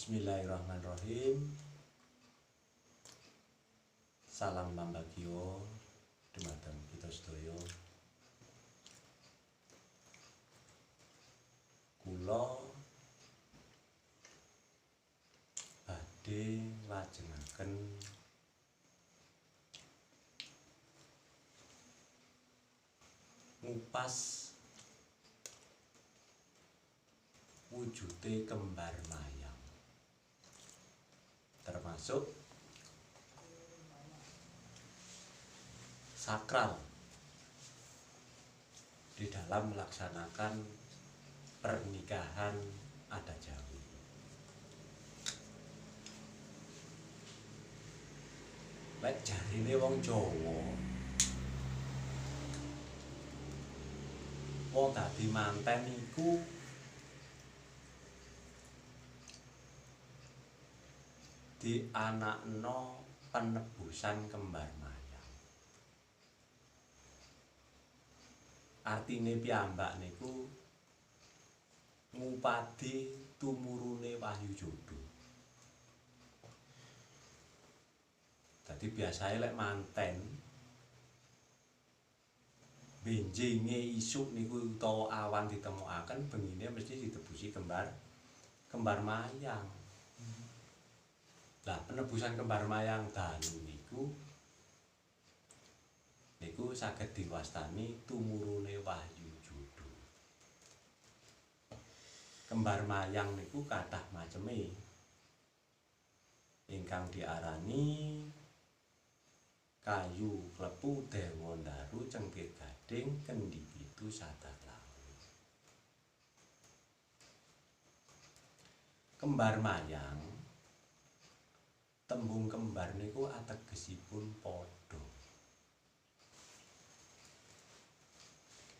Bismillahirrahmanirrahim. Salam pambagio dumateng kita sedaya. Kula badhe lajengaken ngupas wujude kembar mayang, termasuk sakral di dalam melaksanakan pernikahan adat Jawi. Lek jarine wong Jawa, wong dadi manten iku dianakno penebusan kembar mayang. Artine piyambak niku ngupadi tumurune wahyu jodoh. Dadi biasae lek manten benjinge isuk niku utawa awan ditemokaken bengine mesti ditebusi kembar mayang. Lah penebusan kembar mayang dalu niku saged diwastani tumurune wahyu jodoh. Kembar mayang niku kathah maceme. Ingkang diarani kayu klepu dewa ndaru cengkir gading kendi pitu sadar lawu. Kembar mayang, tembung kembar niku ategesipun padha.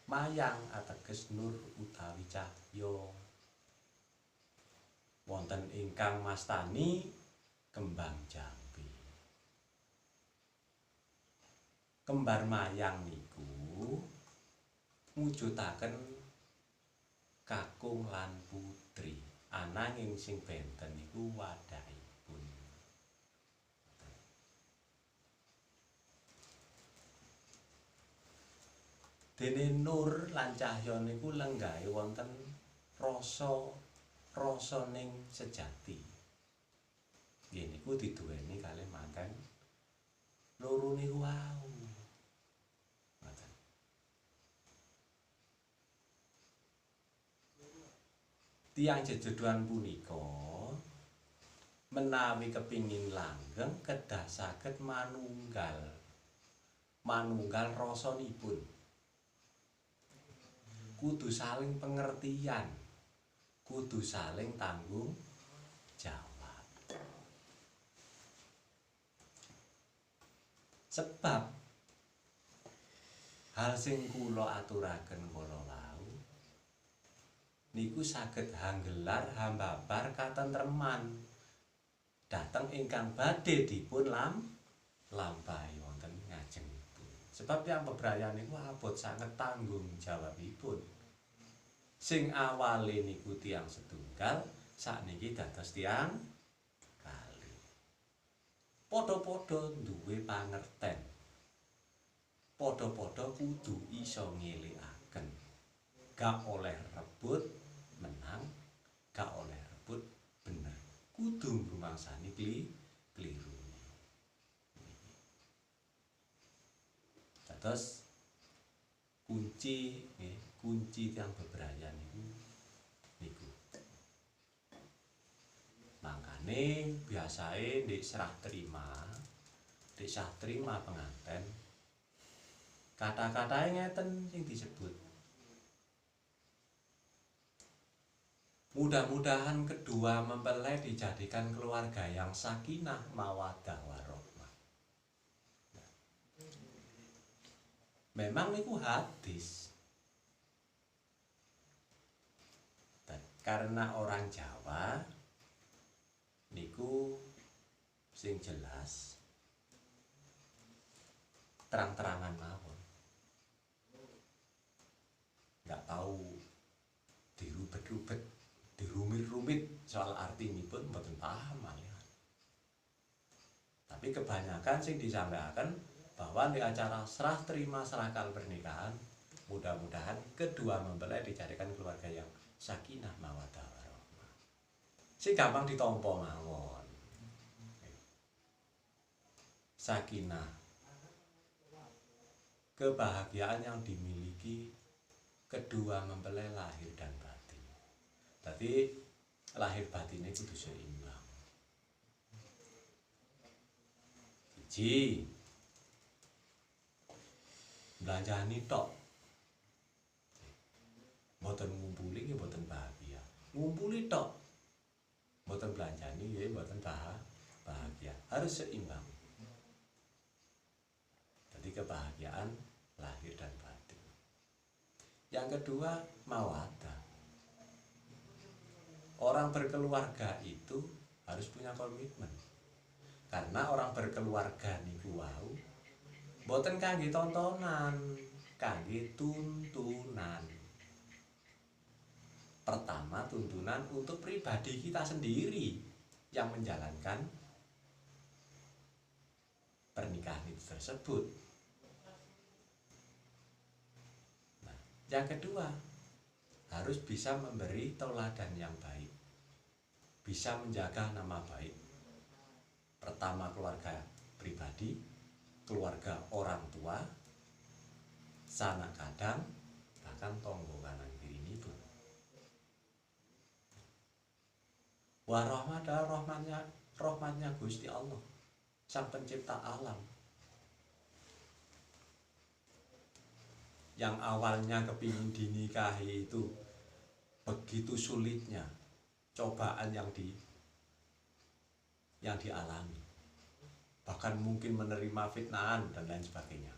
Mayang ateges nur utawi cahya. Wonten ingkang mastani kembang jambe. Kembar mayang niku mujudaken kakung lan putri, ananging sing benten niku wadhahipun. Dene nur lan cahya niku lenggahe wonten rasa ning sejati. Nggih niku diduweni kalih manten loro niku wau. Ngoten. Tiyang jejeduhan punika menawi kepingin langgeng kedah saged manunggal rasanipun. Kudu saling pengertian, kudu saling tanggung jawab. Sebab hal sing kula aturaken kala wau niku saged hanggelar hambabar katentreman dhateng ingkang badhe dipun lampahi wonten ngajengipun. Sebab tiyang bebrayan niku abot sanget tanggung jawabipun. Sing awale niku tiyang setunggal, sakniki dados tiyang kalih. Padha-padha duwe pangerten. Padha-padha kudu iso ngelikaken. Gak oleh rebut menang, gak oleh rebut bener. Kudu ngrumangsani kliru. Dados kunci tiyang bebrayan niku. Mangkane biasae ndek serah terima penganten kata-katae ngeten sing disebut. Mudah-mudahan kedua mempelai dijadikan keluarga yang sakinah mawaddah warahmah. Memang niku hadis. Karena orang Jawa niku sing jelas terang-terangan mawon. Nggak tahu dirubet-rubet, dirumit-rumit soal arti ini pun mboten paham malih. Tapi kebanyakan sing disampaikan bahwa di acara serah terima serahkan pernikahan, mudah-mudahan kedua mempelai dicarikan keluarga yang sakinah mawaddah warahmah. Si gampang ditompo mawon. Sakinah, kebahagiaan yang dimiliki kedua mempelai lahir dan batin. Jadi lahir batinnya kudu seimbang. Siji, belanjani tok, mboten ngumpuli nggih mboten bahagia. Ngumpuli tok, mboten belanjani nggih mboten bahagia. Harus seimbang. Jadi kebahagiaan lahir dan batin. Yang kedua, mawaddah. Orang berkeluarga itu harus punya komitmen. Karena orang berkeluarga niku wau mboten kangge tontonan, kangge tuntunan. Pertama, tuntunan untuk pribadi kita sendiri yang menjalankan pernikahan itu tersebut. Nah, yang kedua, harus bisa memberi tauladan yang baik, bisa menjaga nama baik. Pertama, keluarga pribadi, keluarga orang tua, sanak kadang, bahkan tonggo kanan kiri ini pun. Wa rahmat adalah rahmatnya Gusti Allah, Sang Pencipta alam. Yang awalnya kepingin dinikahi itu begitu sulitnya cobaan yang dialami, bahkan mungkin menerima fitnahan dan lain sebagainya.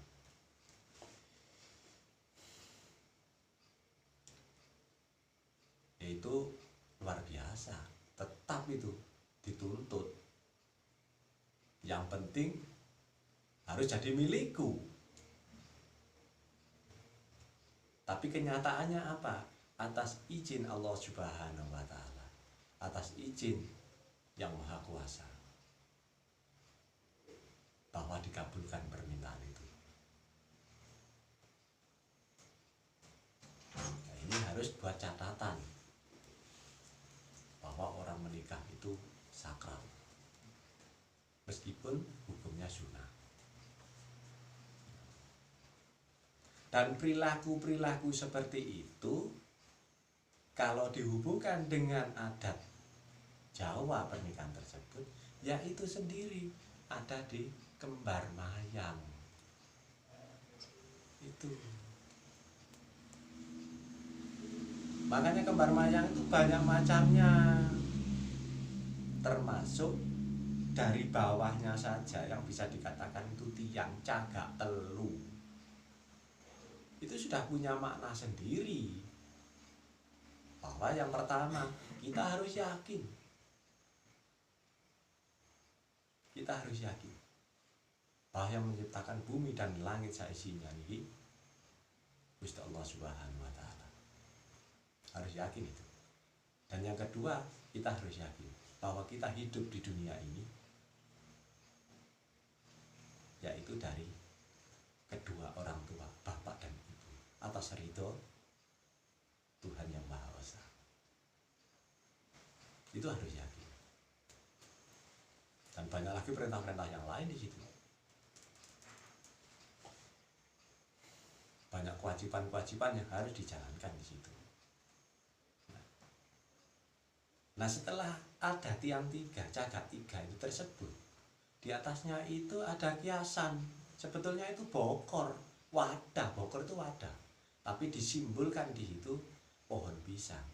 Itu luar biasa, tetap itu dituntut. Yang penting harus jadi milikku. Tapi kenyataannya apa? Atas izin Allah Subhanahu wa Ta'ala, atas izin yang Maha Kuasa, bahwa dikabulkan permintaan itu. Nah, ini harus buat catatan bahwa orang menikah itu sakral, meskipun hukumnya sunnah. Dan perilaku-perilaku seperti itu kalau dihubungkan dengan adat Jawa pernikahan tersebut, ya itu sendiri ada di kembar mayang. Itu. Makanya kembar mayang itu banyak macamnya. Termasuk dari bawahnya saja yang bisa dikatakan itu tiang cagak telu. Itu sudah punya makna sendiri. Bahwa yang pertama, kita harus yakin. Kita harus yakin bahwa yang menciptakan bumi dan langit saisinya ini Gusti Allah Subhanahu wa Ta'ala. Harus yakin itu. Dan yang kedua, kita harus yakin bahwa kita hidup di dunia ini yaitu dari kedua orang tua, bapak dan ibu, atas ridho Tuhan yang Maha Esa. Itu harus yakin. Dan banyak lagi perintah-perintah yang lain di situ. Banyak kewajiban-kewajiban yang harus dijalankan di situ. Nah, setelah ada tiang tiga, cagak tiga itu tersebut, di atasnya itu ada kiasan. Sebetulnya itu bokor, wadah. Bokor itu wadah, tapi disimbolkan di situ pohon pisang.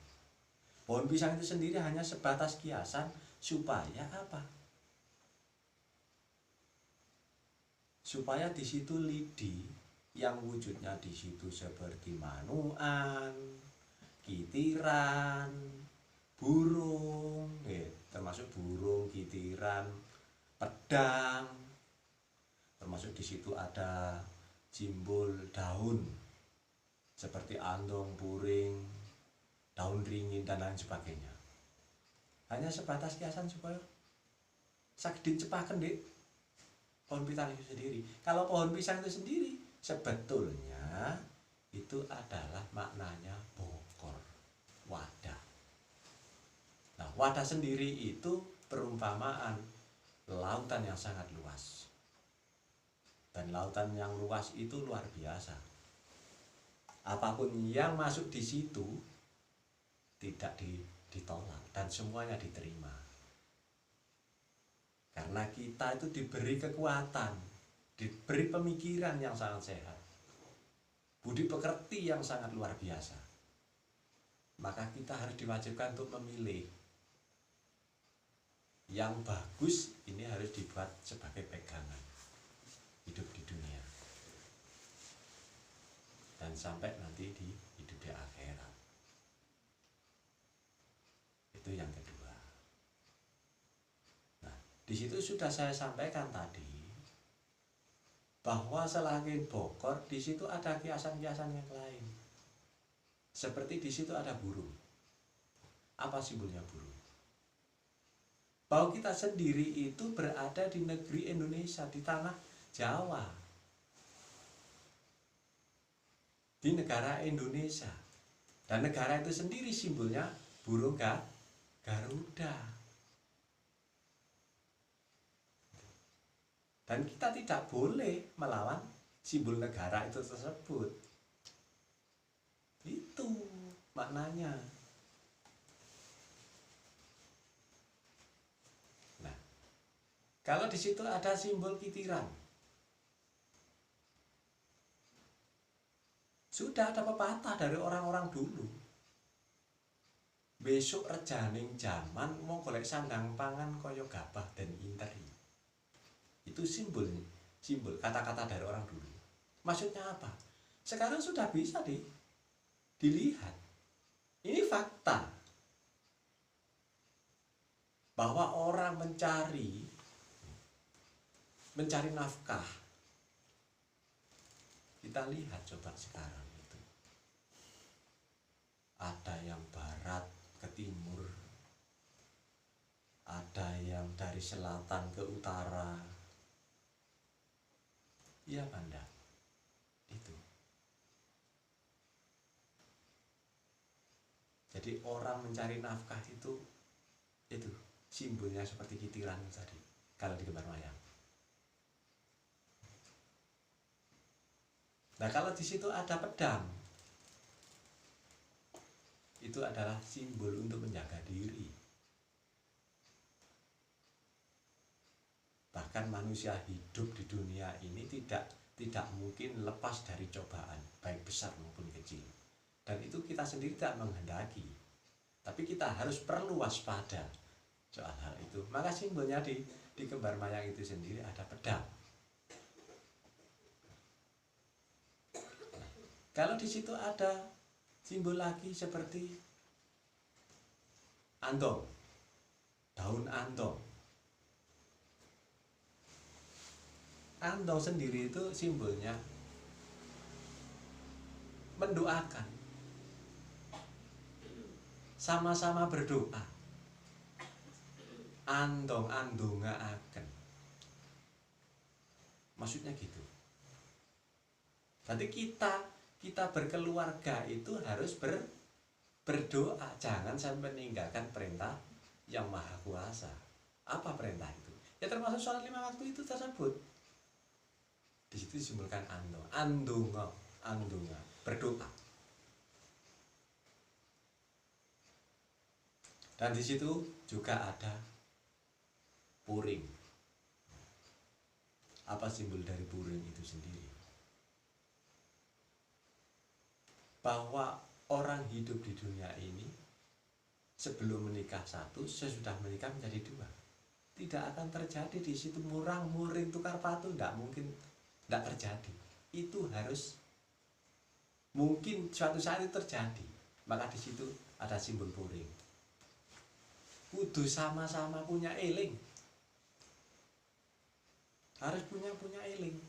Pohon pisang itu sendiri hanya sebatas kiasan supaya apa? Supaya di situ lidi yang wujudnya di situ seperti manuan, kitiran, burung, termasuk burung, kitiran, pedang, termasuk di situ ada simbol daun seperti andong, puring, daun ringin dan lain sebagainya. hanya sebatas kiasan supaya saged cepaken Dik pohon pisang itu sendiri. Kalau pohon pisang itu sendiri sebetulnya itu adalah maknanya bokor, wadah. Nah, wadah sendiri itu perumpamaan lautan yang sangat luas. Dan lautan yang luas itu luar biasa. Apapun yang masuk di situ tidak ditolak dan semuanya diterima. Karena kita itu diberi kekuatan, diberi pemikiran yang sangat sehat, budi pekerti yang sangat luar biasa. Maka kita harus diwajibkan untuk memilih yang bagus. Ini harus dibuat sebagai pegangan hidup di dunia dan sampai nanti di hidup di akhirat. Itu yang kedua. Nah, di situ sudah saya sampaikan tadi bahwa selain bokor, di situ ada kiasan-kiasan yang lain. Seperti di situ ada burung. Apa simbolnya burung? Bahwa kita sendiri itu berada di negeri Indonesia, di tanah Jawa, di negara Indonesia. Dan negara itu sendiri simbolnya burung Garuda. Dan kita tidak boleh melawan simbol negara itu tersebut. Itu maknanya. Nah, kalau di situ ada simbol kitiran, sudah ada pepatah dari orang-orang dulu. Besok rejaning jaman mau golek sandang pangan kaya gabah dan interi. Itu simbol kata-kata dari orang dulu. Maksudnya apa? Sekarang sudah bisa dilihat. Ini fakta bahwa orang mencari nafkah. Kita lihat coba sekarang itu. Ada yang barat ke timur, ada yang dari selatan ke utara. Iya Banda, itu. Jadi orang mencari nafkah itu simbolnya seperti kitiran tadi kalau di Kembar Mayang. Nah, kalau di situ ada pedang, itu adalah simbol untuk menjaga diri. Bahkan manusia hidup di dunia ini tidak mungkin lepas dari cobaan, baik besar maupun kecil. Dan itu kita sendiri tidak menghendaki. Tapi kita harus perlu waspada soal hal itu. Maka simbolnya di Kembar Mayang itu sendiri ada pedang. Nah, kalau di situ ada simbol lagi seperti andong, daun andong. Andong sendiri itu simbolnya mendoakan, sama-sama berdoa. Andong-andonga akan. Maksudnya gitu. Berarti kita berkeluarga itu harus berdoa, jangan sampai meninggalkan perintah yang maha kuasa. Apa perintah itu? Ya termasuk sholat 5 waktu itu tersebut. Di situ disimbolkan andonga, berdoa. Dan di situ juga ada puring. Apa simbol dari puring itu sendiri? Bahwa orang hidup di dunia ini sebelum menikah satu, sesudah menikah menjadi dua. Tidak akan terjadi di situ murang-muring tukar patu, tidak mungkin, tidak terjadi. Itu harus mungkin suatu saat itu terjadi. Maka di situ ada simbol puring. Kudu sama-sama punya eling. Harus punya eling.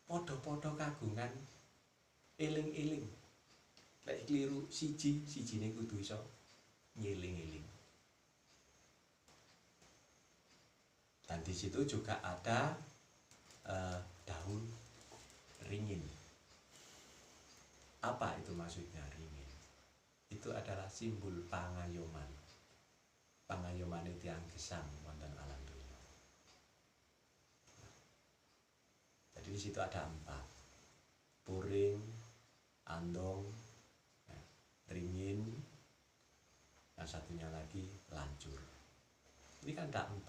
Podo-podo kagungan eling-eling. Lek keliru siji-sijine kudu iso ngeling-eling. Dan di situ juga ada daun ringin. Apa itu maksudnya ringin? Itu adalah simbol pangayoman. Pangayoman itu yang gesang wonten alam dunia. Jadi di situ ada 4: puring, andong, ringin, yang satunya lagi lancur. Ini kan ada 4.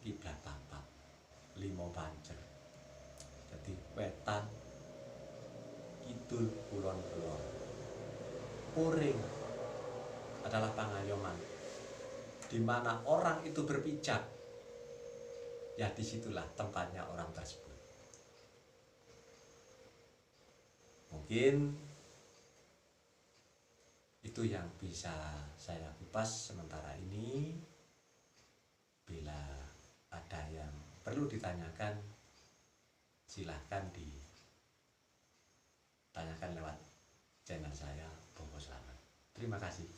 Kiblat 4, 5 pancer. Jadi wetan, kidul, kulon, kulon. Puring adalah pangayoman, di mana orang itu berpijak, ya disitulah tempatnya orang tersebut. Mungkin itu yang bisa saya kupas sementara ini. Bila ada yang perlu ditanyakan, silahkan ditanyakan lewat channel saya, Bowo Slamet. Terima kasih.